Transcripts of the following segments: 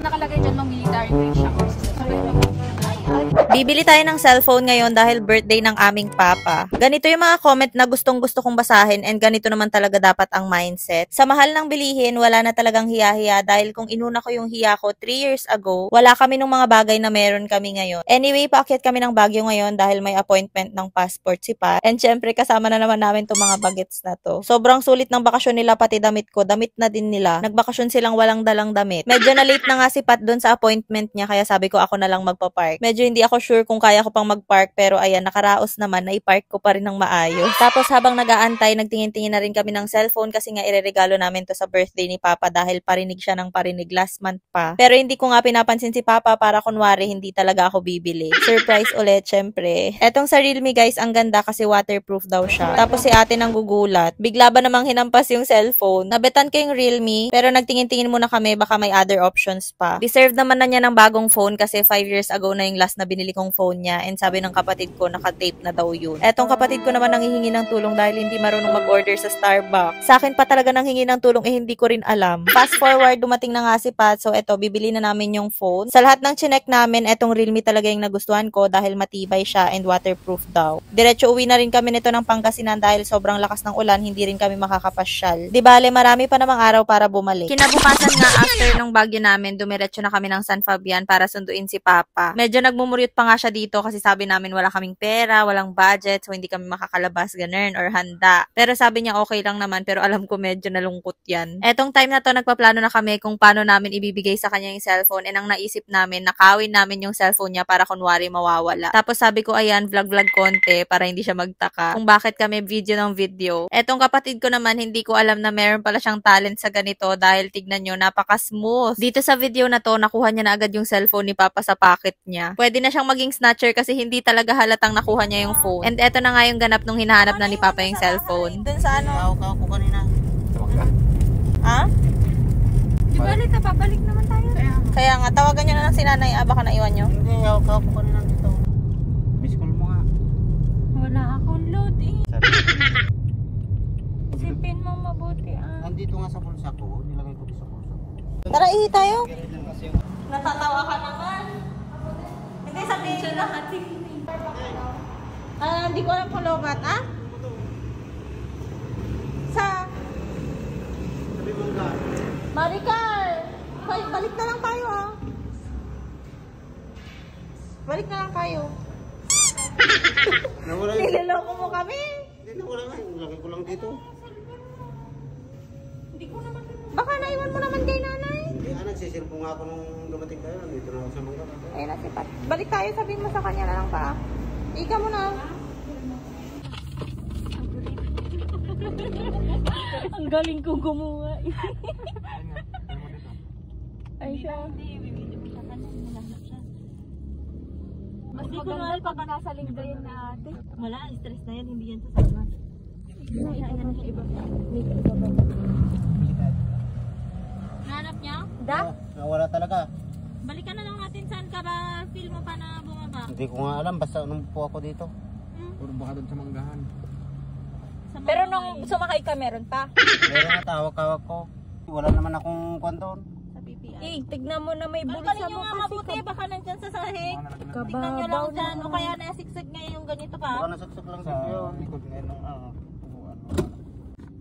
nakalagay dyan ng military grade siya. Bibili tayo ng cellphone ngayon dahil birthday ng aming papa. Ganito yung mga comment na gustong-gusto kong basahin and ganito naman talaga dapat ang mindset. Sa mahal ng bilihin, wala na talagang hiya-hiya dahil kung inuna ko yung hiya ko 3 years ago, wala kami ng mga bagay na meron kami ngayon. Anyway, paakyat kami ng Baguio ngayon dahil may appointment ng passport si Pa. And syempre, kasama na naman namin itong mga bagets na to. Sobrang sulit ng bakasyon nila, pati damit ko. Damit na din nila. Nagbakasyon silang walang dalang damit. Medyo na late na nga si Pat doon sa appointment niya, kaya sabi ko ako na lang magpa-park. Medyo hindi ako sure kung kaya ko pang mag-park, pero ayan, nakaraos naman, na-park ko pa rin ng maayos. Tapos habang nag-aantay, nagtingin-tingin na rin kami ng cellphone kasi nga ireregalo namin to sa birthday ni Papa dahil parinig siya ng parinig last month pa. Pero hindi ko nga pinapansin si Papa para kunwari hindi talaga ako bibili. Surprise ulit, syempre. Etong sa Realme guys, ang ganda kasi waterproof daw siya. Tapos si ate nang gugulat. Bigla ba namang hinampas yung cellphone? Nabetan ko yung Realme, pero nagtingin-tingin muna kami, baka may other options pa. Deserve naman na niya ng bagong phone kasi 5 years ago na yung last na binili kong phone niya, and sabi ng kapatid ko naka-tape na daw yun. Etong kapatid ko naman nanghihingi ng tulong dahil hindi marunong mag-order sa Starbucks. Sa akin pa talaga nanghingi ng tulong, hindi ko rin alam. Fast forward, dumating na nga si Pat, so eto, bibili na namin yung phone. Sa lahat ng chinek namin, etong Realme talaga yung nagustuhan ko dahil matibay siya and waterproof daw. Diretso uwi na rin kami nito ng Pangasinan dahil sobrang lakas ng ulan, hindi rin kami makakapasyal. Di bale, marami pa namang araw para bumalik. Kinabukasan nga after ng Baguio namin, dumiretso na kami ng San Fabian para sunduin si Papa. Medyo nagmumuryot pa nga siya dito kasi sabi namin wala kaming pera, walang budget, so hindi kami makakalabas ganun or handa. Pero sabi niya okay lang naman, pero alam ko medyo nalungkot yan. Etong time na to, nagpaplano na kami kung paano namin ibibigay sa kanya yung cellphone, and ang naisip namin, nakawin namin yung cellphone niya para kunwari mawawala. Tapos sabi ko ayan, vlog konti para hindi siya magtaka kung bakit kami video ng video. Etong kapatid ko naman, hindi ko alam na meron pala siyang talent sa ganito dahil tignan nyo, napaka-smooth. Dito sa video na to, nakuha niya na agad yung cellphone ni Papa sa pocket niya. Pwede na siyang maging snatcher kasi hindi talaga halatang nakuha niya yung phone. And eto na nga yung ganap nung hinahanap na ni Papa yung cellphone. Dun sa ano? Ako ko kanina. Ha? Di ba ulit, babalik naman tayo. Kaya nga, tawagan nyo na lang si nanay, baka naiwan nyo. Hindi, ako ko kanina dito. Miss call mo nga. Wala akong load eh. Isipin mo mabuti ah. Nandito nga sa bulsa ko, nilagay ko sa bulsa ko. Tara, ihi tayo. Natatawa ka naman. Hindi, sabihin nyo lahat. Hindi ko alam kung lobat, ah? Sa? Maricar! Balik na lang tayo, ah. Balik na lang tayo. Nililoko mo kami. Hindi na wala nga, nilagay ko lang dito. Hindi ko naman. Baka naiwan mo naman kay nanay. Hindi, nagsisilpo nga ako nung dumating kayo. Nandito na ako sa mga. Ayun na si Pat. Balik tayo, sabihin mo sa kanya na lang pa. Ika mo na. Ang galing ko gumawa. Ay siya. Mas maganda pag nasa lingdarin na ate. Wala, stress na yan, hindi yan sasama. Hanap niya? Da? Nawala talaga. Balikan na lang natin, saan ka ba? Feel mo pa na bumaba? Hindi ko nga alam, basta nung po ako dito. Puro baka doon sa manggahan. Pero nung sumakay ka, meron pa? Meron na tawag-tawag ko. Wala naman akong kwanton. Sa PPI. Eh, tignan mo na may bulsa Alkalin nyo mo nga mabuti, baka nandyan sa sahig. Tignan nyo lang dyan, o kaya nasiksig ngayon yung ganito pa. Baka nasaksak lang sa yun. Likod ngayon ng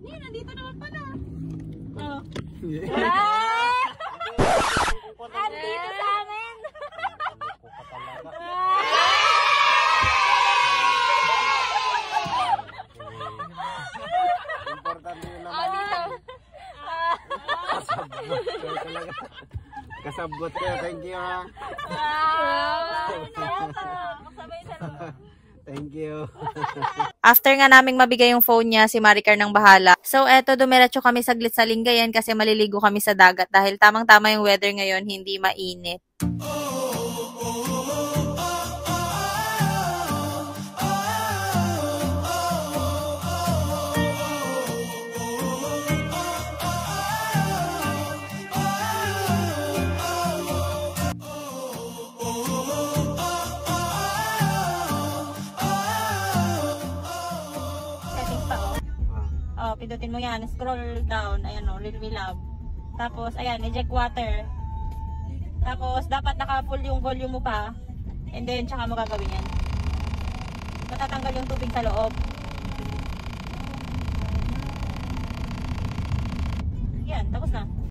Yan, nandito naman pala. Oh. Andito sa amin. Importante yun naman. Kasabot ko, thank you ha. Thank you. After nga naming mabigay yung phone niya, si Maricar nang bahala. So, eto, dumiretso kami saglit sa Lingayen kasi maliligo kami sa dagat dahil tamang-tama yung weather ngayon, hindi mainit. Pindutin mo yan, scroll down, ayan o, Realme Love. Tapos, ayan, eject water. Tapos, dapat naka-full yung volume mo pa. And then, tsaka mo gagawin yan. Matatanggal yung tubig sa loob. Yan, tapos na.